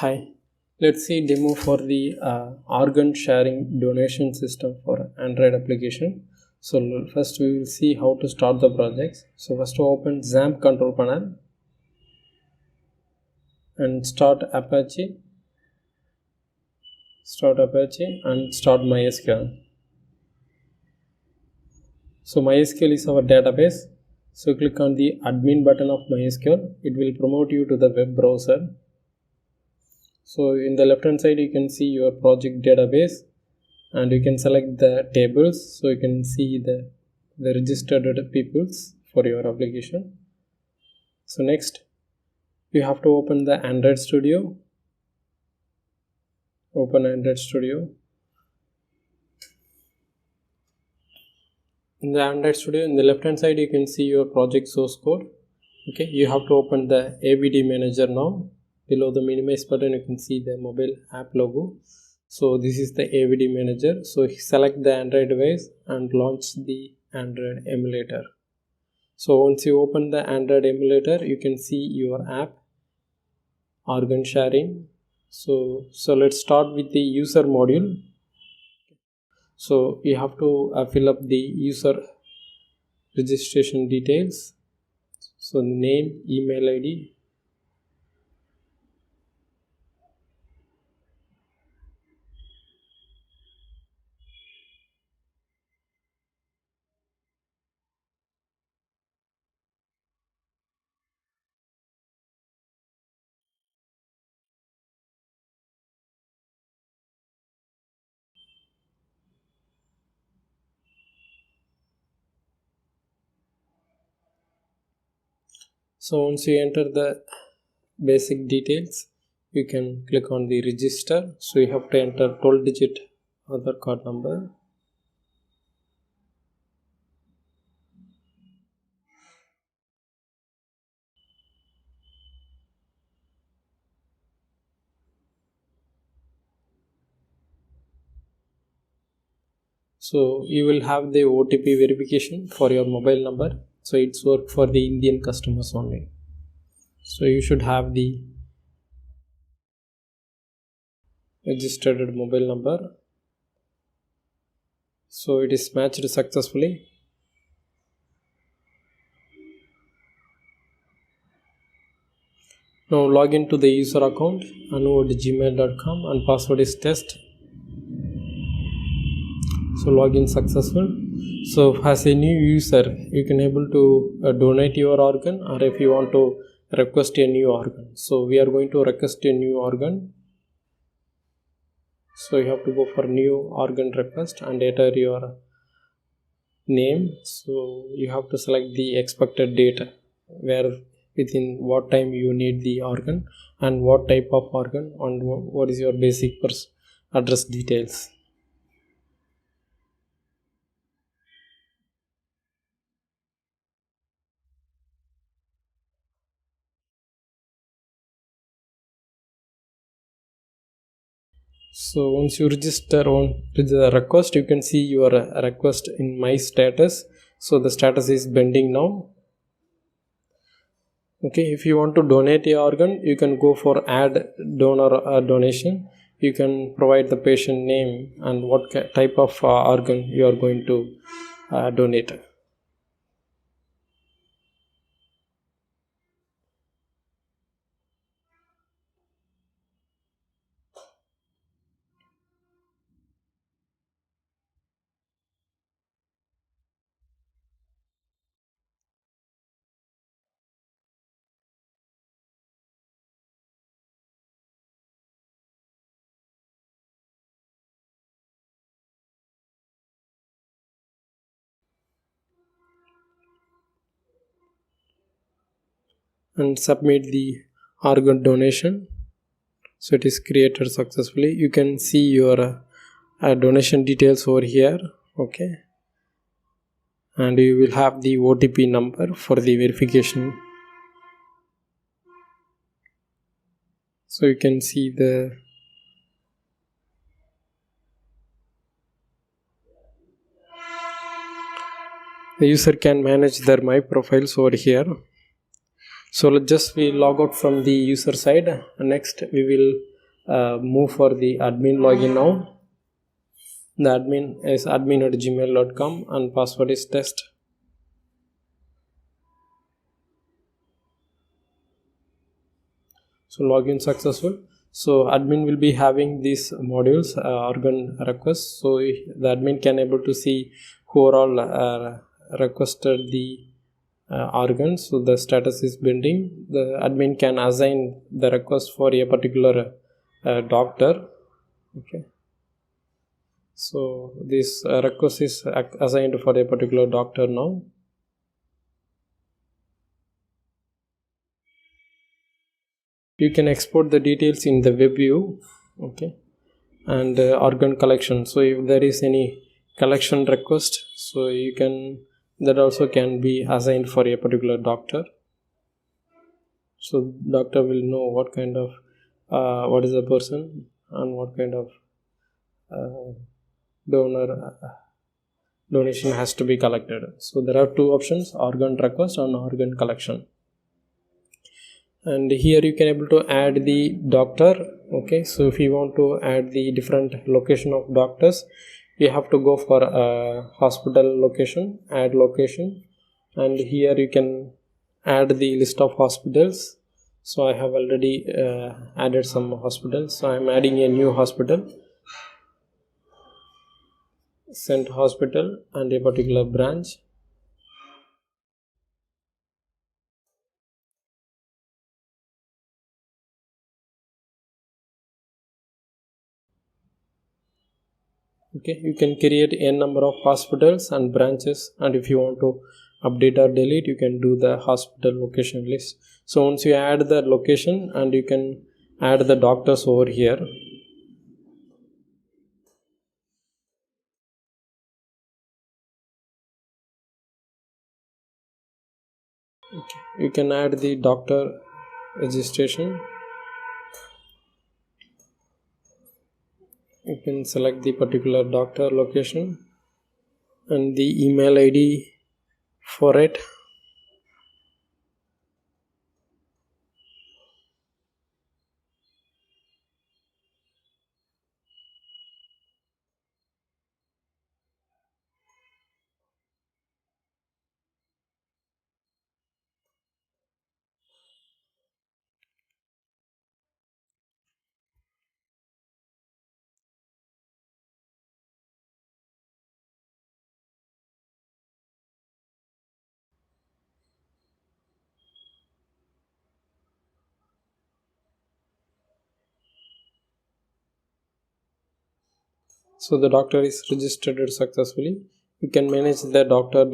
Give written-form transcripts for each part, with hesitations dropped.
Hi, let's see demo for the organ sharing donation system for Android application. So first we will see how to start the projects. So first open XAMPP control panel and start Apache and start MySQL. So MySQL is our database. So click on the admin button of MySQL. It will promote you to the web browser. So in the left hand side you can see your project database and you can select the tables, so you can see the registered peoples for your application. So next you have to open the Android Studio. Open Android Studio. In the Android Studio, in the left hand side you can see your project source code. Okay, you have to open the AVD manager now. Below the minimize button you can see the mobile app logo. So this is the AVD manager. So select the Android device and launch the Android emulator. So once you open the Android emulator, you can see your app organ sharing. So let's start with the user module. So you have to fill up the user registration details. So name, email ID. So once you enter the basic details, you can click on the register. So you have to enter 12-digit Aadhaar card number. So you will have the OTP verification for your mobile number. So it's work for the Indian customers only. So you should have the registered mobile number. So it is matched successfully. Now log into the user account anu@gmail.com and password is test. So login successful. So as a new user you can able to donate your organ, or if you want to request a new organ. So we are going to request a new organ. So you have to go for new organ request and enter your name. So you have to select the expected date, where within what time you need the organ and what type of organ and what is your basic address details. So once you register on the request, you can see your request in my status. So the status is pending now. Okay, if you want to donate a organ, you can go for add donor donation. You can provide the patient name and what type of organ you are going to donate. And submit the organ donation. So it is created successfully. You can see your donation details over here. Okay, and you will have the OTP number for the verification. So you can see the user can manage their my profiles over here. So let's just we log out from the user side. Next we will move for the admin login now. The admin is admin@gmail.com and password is test. So login successful. So admin will be having these modules, organ requests. So the admin can able to see who are all requested the organs. So the status is pending. The admin can assign the request for a particular doctor. Okay. So this request is assigned for a particular doctor now. You can export the details in the web view. Okay. And organ collection. So if there is any collection request, so you can, that also can be assigned for a particular doctor. So doctor will know what kind of what is the person and what kind of donor donation has to be collected. So there are two options: organ request and organ collection. And here you can able to add the doctor. Okay, so if you want to add the different location of doctors, you have to go for a hospital location, add location, and here you can add the list of hospitals. So I have already added some hospitals, so I'm adding a new hospital, sent hospital, and a particular branch. Okay, you can create a number of hospitals and branches, and if you want to update or delete, you can do the hospital location list. So once you add the location, and you can add the doctors over here. Okay, you can add the doctor registration. You can select the particular doctor location and the email ID for it. So the doctor is registered successfully. You can manage the doctor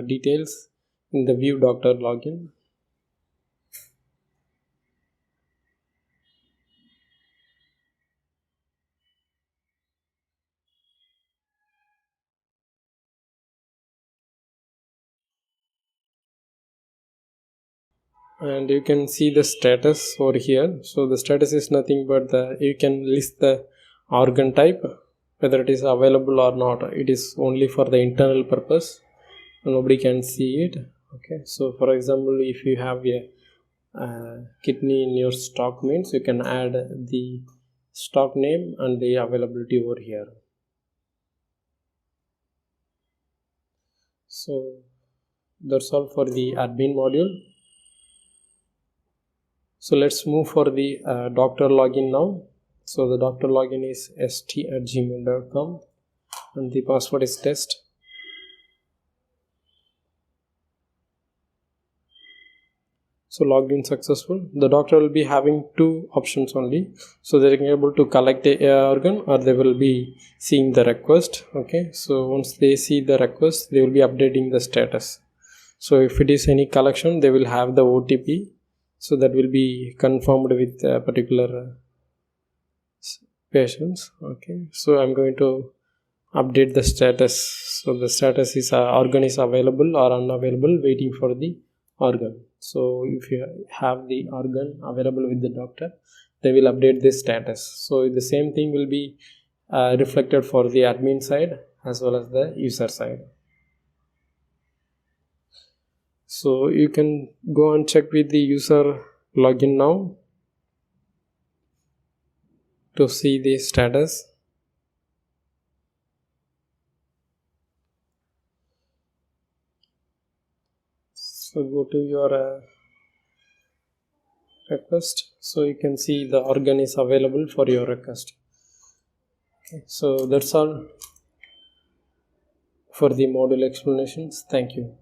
details in the view doctor login. And you can see the status over here. So the status is nothing but the, you can list the organ type, whether it is available or not. It is only for the internal purpose, nobody can see it. Okay, so for example, if you have a kidney in your stock, means you can add the stock name and the availability over here. So that's all for the admin module. So let's move for the doctor login now. So the doctor login is st@gmail.com and the password is test. So logged in successful. The doctor will be having two options only. So they are able to collect a organ, or they will be seeing the request. Okay, so once they see the request, they will be updating the status. So if it is any collection, they will have the OTP. So that will be confirmed with a particular patients. Okay, so I'm going to update the status. So the status is organ is available or unavailable, waiting for the organ. So if you have the organ available with the doctor, they will update this status. So the same thing will be reflected for the admin side as well as the user side. So you can go and check with the user login now. to see the status. So go to your request, so you can see the organ is available for your request. Okay, so that's all for the module explanations. Thank you.